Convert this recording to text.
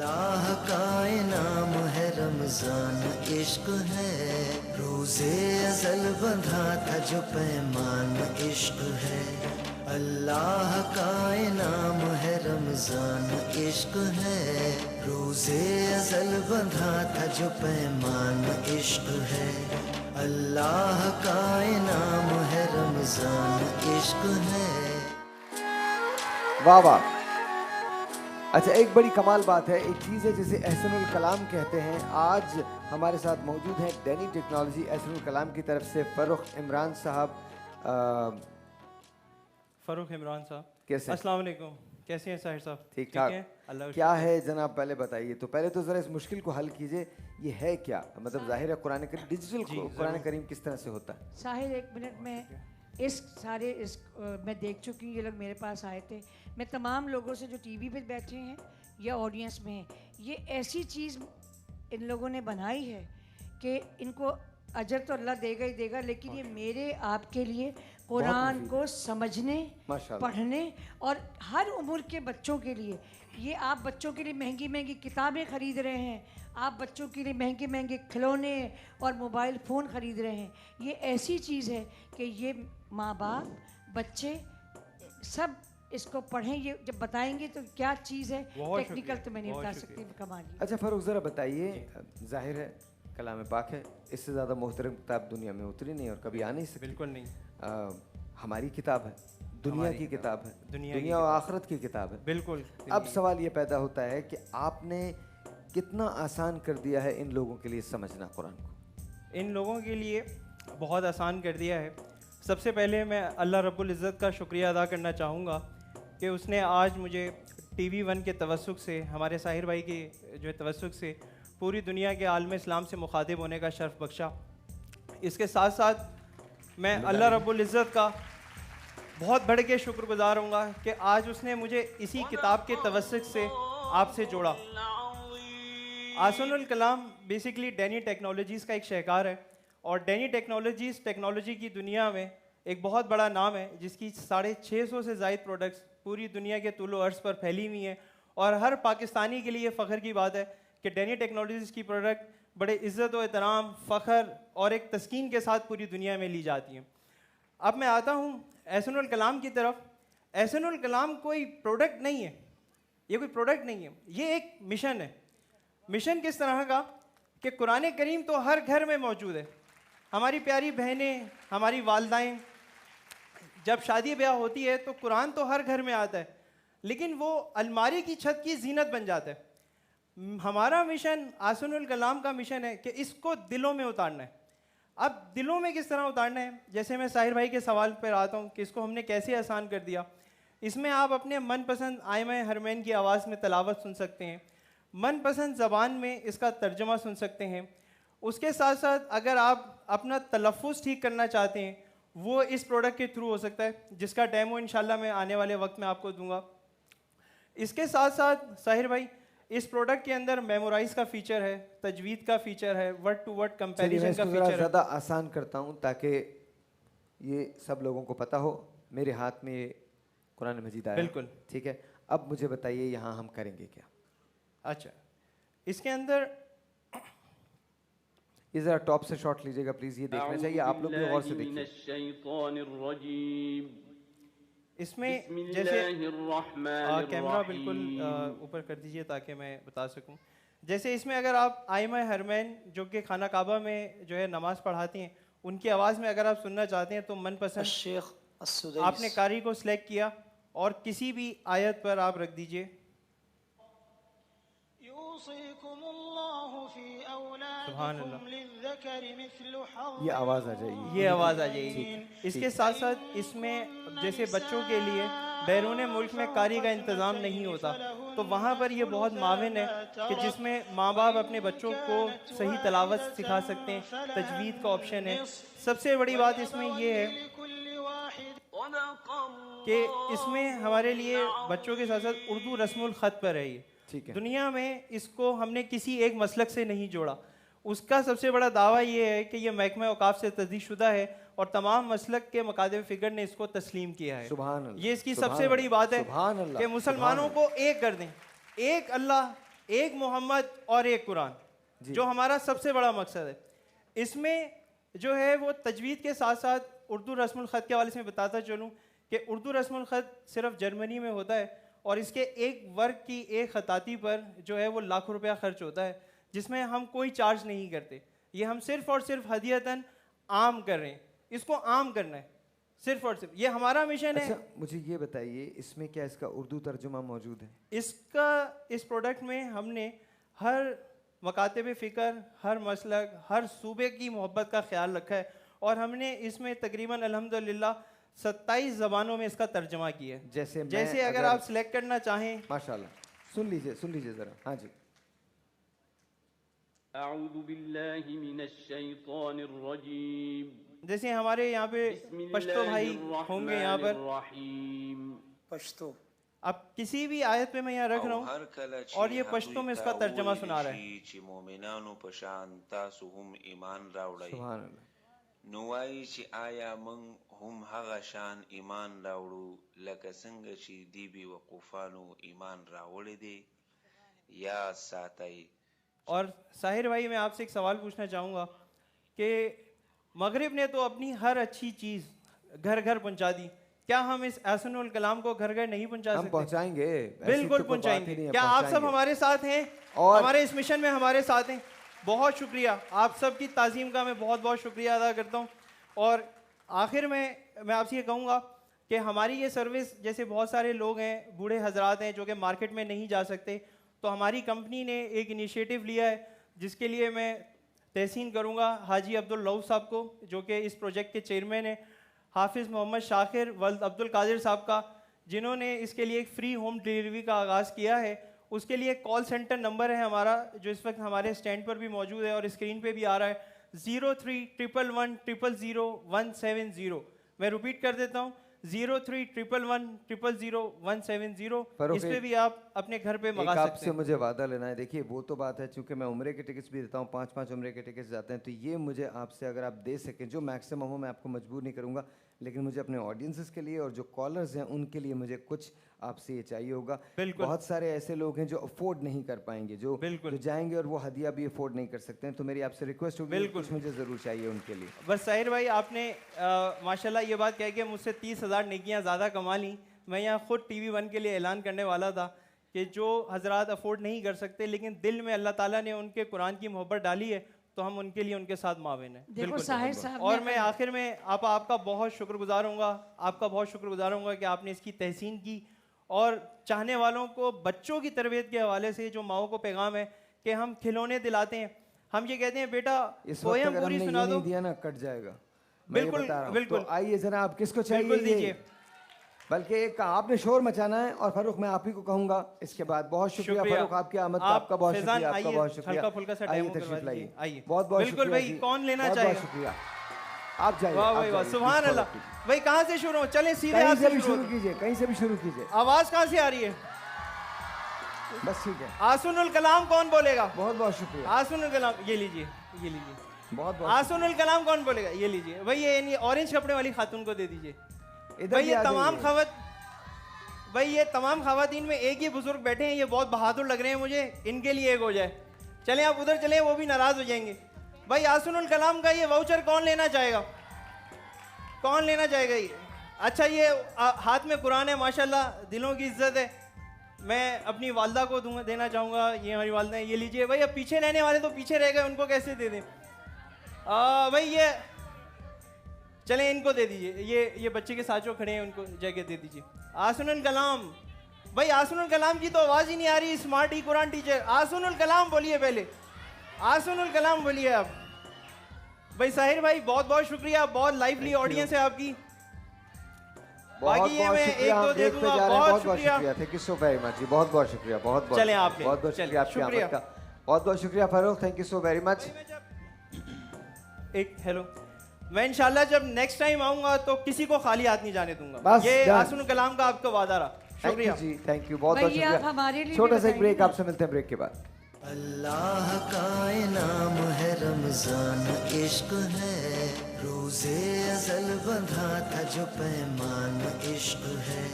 अल्लाह का इनाम है रमजान इश्क है, रोज़े अज़ल बंधा था जो पैमान इश्क है। अल्लाह का इनाम है रमजान इश्क है, रोज़े अज़ल बंधा था जो पैमान इश्क है। अल्लाह का इनाम है रमजान इश्क है। वाह वाह। अच्छा, एक बड़ी कमाल बात है, एक चीज़ है जिसे एहसनुल कलाम कहते हैं। आज हमारे साथ मौजूद हैं डैनी टेक्नोलॉजी एहसनुल कलाम की तरफ से फ़ारूक इमरान साहब। फ़ारूक इमरान साहब, कैसे? अस्सलाम वालेकुम, कैसे हैं साहिर साहब? ठीक ठाक। अल्लाह क्या है जनाब, पहले बताइए। तो पहले तो ज़रा इस मुश्किल को हल कीजिए, ये है क्या? मतलब ज़ाहिर है कुरान करीम, डिजिटल कुरान करीम किस तरह से होता है? साहिर, एक मिनट में मैं देख चुकी हूँ। ये लोग मेरे पास आए थे। मैं तमाम लोगों से जो टीवी पे बैठे हैं या ऑडियंस में हैं, ये ऐसी चीज़ इन लोगों ने बनाई है कि इनको अजर तो अल्लाह देगा ही देगा, लेकिन ये मेरे आपके लिए कुरान को समझने, पढ़ने और हर उम्र के बच्चों के लिए, ये आप बच्चों के लिए महंगी महंगी किताबें ख़रीद रहे हैं, आप बच्चों के लिए महंगे महंगे खिलौने और मोबाइल फ़ोन ख़रीद रहे हैं। ये ऐसी चीज़ है कि ये माँ बाप, बच्चे सब इसको पढ़ें। ये जब बताएंगे तो क्या चीज़ है, टेक्निकल तो मैं नहीं बता सकती। कमाल। अच्छा फ़ारूक, ज़रा बताइए, जाहिर है कलाम पाक है, इससे ज़्यादा मोहतरम किताब दुनिया में उतरी नहीं और कभी आ नहीं सकती। बिल्कुल नहीं। हमारी किताब है, दुनिया की किताब है, दुनिया और आखिरत की किताब है। बिल्कुल। अब सवाल ये पैदा होता है कि आपने कितना आसान कर दिया है इन लोगों के लिए समझना कुरान को। इन लोगों के लिए बहुत आसान कर दिया है। सबसे पहले मैं अल्लाह रब्बुल इज़्ज़त का शुक्रिया अदा करना चाहूँगा कि उसने आज मुझे TV1 के तवस्सुक से, हमारे साहिर भाई के जो तवस्सुक से पूरी दुनिया के आलम इस्लाम से मुखातिब होने का शर्फ बख्शा। इसके साथ साथ मैं अल्लाह रब्बुल इज़्ज़त का बहुत बढ़ के शुक्रगुजार हूँगा कि आज उसने मुझे इसी किताब के तवस्सुक से आपसे जोड़ा। एहसनुल कलाम बेसिकली डैनी टेक्नोलॉजीज़ का एक शहकार है और डैनी टेक्नोलॉजीज़ टेक्नोलॉजी की दुनिया में एक बहुत बड़ा नाम है, जिसकी 650 से ज़ायद प्रोडक्ट्स पूरी दुनिया के तुलो अर्ज़ पर फैली हुई हैं। और हर पाकिस्तानी के लिए फ़ख्र की बात है कि डैनी टेक्नोलॉजीज़ की प्रोडक्ट बड़े इज़्ज़त और एहतराम, फ़ख्र और एक तस्कीन के साथ पूरी दुनिया में ली जाती हैं। अब मैं आता हूँ एहसनुल कलाम की तरफ। एहसनुल कलाम कोई प्रोडक्ट नहीं है, ये कोई प्रोडक्ट नहीं है, ये एक मिशन है। मिशन किस तरह का कि कुरान करीम तो हर घर में मौजूद है। हमारी प्यारी बहनें, हमारी वालदाएँ, जब शादी ब्याह होती है तो कुरान तो हर घर में आता है, लेकिन वो अलमारी की छत की जीनत बन जाता है। हमारा मिशन, एहसनुल कलाम का मिशन है कि इसको दिलों में उतारना है। अब दिलों में किस तरह उतारना है, जैसे मैं साहिर भाई के सवाल पर आता हूँ कि इसको हमने कैसे आसान कर दिया। इसमें आप अपने मनपसंद आयमा हरमैन की आवाज़ में तलावत सुन सकते हैं, मनपसंद ज़बान में इसका तर्जमा सुन सकते हैं। उसके साथ साथ अगर आप अपना तलफ़्फ़ुज़ ठीक करना चाहते हैं, वो इस प्रोडक्ट के थ्रू हो सकता है, जिसका डेमो इंशाल्लाह मैं आने वाले वक्त में आपको दूंगा। इसके साथ साथ साहिर भाई, इस प्रोडक्ट के अंदर मेमोराइज का फीचर है, तजवीद का फीचर है, वर्ड टू वर्ड कंपैरिजन का फीचर है। ज़्यादा आसान करता हूँ ताकि ये सब लोगों को पता हो। मेरे हाथ में ये कुरान मजीद आया, बिल्कुल ठीक है। अब मुझे बताइए यहाँ हम करेंगे क्या? अच्छा, इसके अंदर ये ज़रा टॉप से शॉट लीजिएगा प्लीज़, ये देखना चाहिए, आप लोग भी गौर से देखिए। इसमें जैसे कैमरा बिल्कुल ऊपर कर दीजिए ताकि मैं बता सकूं। जैसे इसमें अगर आप आइमा हरमैन जो कि खाना काबा में जो है नमाज पढ़ाती हैं, उनकी आवाज़ में अगर आप सुनना चाहते हैं तो मनपसंद आपने कारी को सिलेक्ट किया और किसी भी आयत पर आप रख दीजिए। ये आवाज़ आ जाएगी, ये आवाज़ आ जाएगी। इसके साथ साथ इसमें जैसे बच्चों के लिए बैरून मुल्क में कारी का इंतज़ाम नहीं होता, तो वहाँ पर ये बहुत माविन है कि जिसमें माँ बाप अपने बच्चों को सही तलावत सिखा सकते हैं, तजवीद का ऑप्शन है। सबसे बड़ी बात इसमें ये है कि इसमें हमारे लिए बच्चों के साथ साथ उर्दू रस्मुल ख़त पर है। ये दुनिया में इसको हमने किसी एक मसलक से नहीं जोड़ा। उसका सबसे बड़ा दावा ये है कि ये महकमा औकाफ से तस्दीक शुदा है और तमाम मसलक के मकादम फिगर ने इसको तस्लीम किया है। सुभान अल्लाह, ये इसकी सबसे बड़ी बात है कि मुसलमानों को एक कर दें, एक अल्लाह, एक मोहम्मद और एक कुरान, जो हमारा सबसे बड़ा मकसद है। इसमें जो है वो तजवीद के साथ साथ उर्दू रस्मुल ख़त के हवाले से बताता चलूँ कि उर्दू रस्मुल ख़त सिर्फ जर्मनी में होता है और इसके एक वर्ग की एक ख़ताती पर जो है वो लाखों रुपया खर्च होता है, जिसमें हम कोई चार्ज नहीं करते। ये हम सिर्फ़ और सिर्फ हदियतन आम कर रहे हैं, इसको आम करना है सिर्फ और सिर्फ, ये हमारा मिशन है। अच्छा, मुझे ये बताइए इसमें क्या इसका उर्दू तर्जुमा मौजूद है? इसका इस प्रोडक्ट में हमने हर मकातब फ़िक्र, हर मसलक, हर सूबे की मोहब्बत का ख्याल रखा है और हमने इसमें तकरीबन अल्हम्दुलिल्लाह 27 ज़बानों में इसका तर्जमा किया है। जैसे अगर आप सिलेक्ट करना चाहें। माशाल्लाह, सुन लीजिए ज़रा। हाँ जी। अऊज़ु बिल्लाहि मिनश शैतानिर रजीम। जैसे हमारे यहाँ पे पश्तो भाई होंगे यहाँ पर पश्तो, अब किसी भी आयत पे मैं यहाँ रख रहा हूँ और ये पश्तो में इसका तर्जमा सुना रहा है। सुभान अल्लाह। नुवाई ची आया मंग हम हगा शान ईमान रावड़ू लका संग ची दीबी वकुफानु ईमान रावड़े दे या साताई। और साहिर भाई, मैं आपसे एक सवाल पूछना चाहूँगा कि मगरिब ने तो अपनी हर अच्छी चीज़ घर घर पहुँचा दी, क्या हम इस एहसनुल कलाम को घर घर नहीं पहुँचा सकते? हम पहुँचाएंगे, बिल्कुल पहुँचाएंगे। क्या आप सब हमारे साथ हैं और हमारे इस मिशन में हमारे साथ हैं? बहुत शुक्रिया, आप सब की ताज़ीम का मैं बहुत बहुत शुक्रिया अदा करता हूँ। और आखिर में मैं आपसे ये कहूँगा कि हमारी ये सर्विस, जैसे बहुत सारे लोग हैं, बूढ़े हजरात हैं जो कि मार्केट में नहीं जा सकते, तो हमारी कंपनी ने एक इनिशिएटिव लिया है जिसके लिए मैं तहसीन करूँगा हाजी अब्दुल रऊफ़ साहब को, जो कि इस प्रोजेक्ट के चेयरमैन हैं, हाफिज़ मोहम्मद शाकिर वल्द अब्दुल कादिर साहब का, जिन्होंने इसके लिए एक फ्री होम डिलीवरी का आगाज़ किया है। उसके लिए कॉल सेंटर नंबर है हमारा, जो इस वक्त हमारे स्टैंड पर भी मौजूद है और स्क्रीन पे भी आ रहा है, 0311100170। मैं रिपीट कर देता हूँ, 0311100170। इस पे भी आप अपने घर पे मंगा सकते हैं। आपसे मुझे वादा लेना है। देखिए वो तो बात है, चूंकि मैं उम्रे के टिकट्स भी देता हूँ, 5-5 उम्रे के टिकट्स जाते हैं, तो ये मुझे आपसे अगर आप दे सकें, जो मैक्सिमम हो, मैं आपको मजबूर नहीं करूँगा, लेकिन मुझे अपने ऑडियंसेस के लिए और जो कॉलर्स हैं उनके लिए मुझे कुछ आपसे ये चाहिए होगा। बहुत सारे ऐसे लोग हैं जो अफोर्ड नहीं कर पाएंगे, जो जाएंगे और वो हदिया भी अफोर्ड नहीं कर सकते हैं, तो मेरी आपसे रिक्वेस्ट होगी, कुछ मुझे ज़रूर चाहिए उनके लिए। बस साहिर भाई, आपने माशाल्लाह ये बात कह के मुझसे 30,000 नेकियां ज़्यादा कमा ली। मैं यहाँ खुद TV1 के लिए ऐलान करने वाला था कि जो हजरात अफोर्ड नहीं कर सकते लेकिन दिल में अल्लाह ताला ने उनके कुरान की मोहब्बत डाली है, तो हम उनके लिए उनके साथ माविन हैं। देखो साहिर साहब, और मैं आखिर में आपका बहुत शुक्रगुजार हूँगा कि आपने इसकी तहसीन की और चाहने वालों को बच्चों की तरबियत के हवाले से जो माओ को पैगाम है कि हम खिलौने दिलाते हैं, हम ये कहते हैं बेटा पोयम पूरी सुना दो, दिया ना कट जाएगा। बिल्कुल बिल्कुल। तो आइए जरा, आप किसको चाहिए दीजिए, बल्कि एक आपने शोर मचाना है। और फारूक, मैं आप ही को कहूँगा इसके बाद। बहुत शुक्रिया फारूक, आपकी आमद का आपका बहुत शुक्रिया, आपका बहुत शुक्रिया। आइए तशरीफ लाइए, आइए। बहुत बहुत बिल्कुल भाई, कौन लेना चाहेगा? बहुत शुक्रिया, आप जाइए। वाह भाई वाह, सुभान अल्लाह। भाई कहाँ से शुरू हो? चलें सीधे कहीं से भी शुरू कीजिए, कहीं से भी शुरू कीजिए। आवाज कहाँ से आ रही है? बस ठीक है। आसुनुल कलाम कौन बोलेगा? बहुत बहुत शुक्रिया। आसुनुल कलाम, ये लीजिए, ये लीजिए। बहुत बहुत आसुनुल कलाम कौन बोलेगा? ये लीजिए भाई, ये ऑरेंज कपड़े वाली खातून को दे दीजिए। भाई ये तमाम खवातीन में एक ही बुजुर्ग बैठे हैं, ये बहुत बहादुर लग रहे हैं मुझे, इनके लिए एक हो जाए। चलें आप उधर चलें, वो भी नाराज हो जाएंगे। भाई आसुनुल कलाम का ये वाउचर कौन लेना चाहेगा? कौन लेना चाहेगा ये? अच्छा, ये हाथ में कुरान है, माशाल्लाह, दिलों की इज्जत है। मैं अपनी वालदा को देना चाहूँगा, ये हमारी वालदा है, ये लीजिए। भाई अब पीछे रहने वाले तो पीछे रह गए, उनको कैसे दे दें? भाई ये चलें, इनको दे दीजिए। ये बच्चे के साथ जो खड़े हैं उनको जगह दे दीजिए। आसुनुल कलाम, भाई आसुनुल कलाम की तो आवाज़ ही नहीं आ रही। स्मार्ट ई कुरान टीचर, आसुनुल कलाम बोलिए, पहले आसुनुल कलाम बोलिए आप। भाई साहिर भाई, बहुत बहुत शुक्रिया, बहुत लाइवली ऑडियंस है आपकी। बाकी ये मैं एक दो दे दूंगा। बहुत शुक्रिया, thank you so very much जी, बहुत बहुत शुक्रिया, बहुत बहुत। चलें आप, बहुत बहुत शुक्रिया आपकी आमद का, बहुत बहुत शुक्रिया Farooq, thank you so very much. एक हेलो, मैं इंशाल्लाह जब नेक्स्ट टाइम आऊंगा तो किसी को खाली हाथ नहीं जाने दूंगा। बस ये आसुनुल कलाम का आपका वादा रहा। शुक्रिया जी, थैंक यू, बहुत बहुत शुक्रिया। छोटा सा ब्रेक, आपसे मिलते हैं ब्रेक के बाद। अल्लाह का इनाम है रमजान, इश्क है रोज़े अज़ल बंधा था जो पैमान, इश्क है।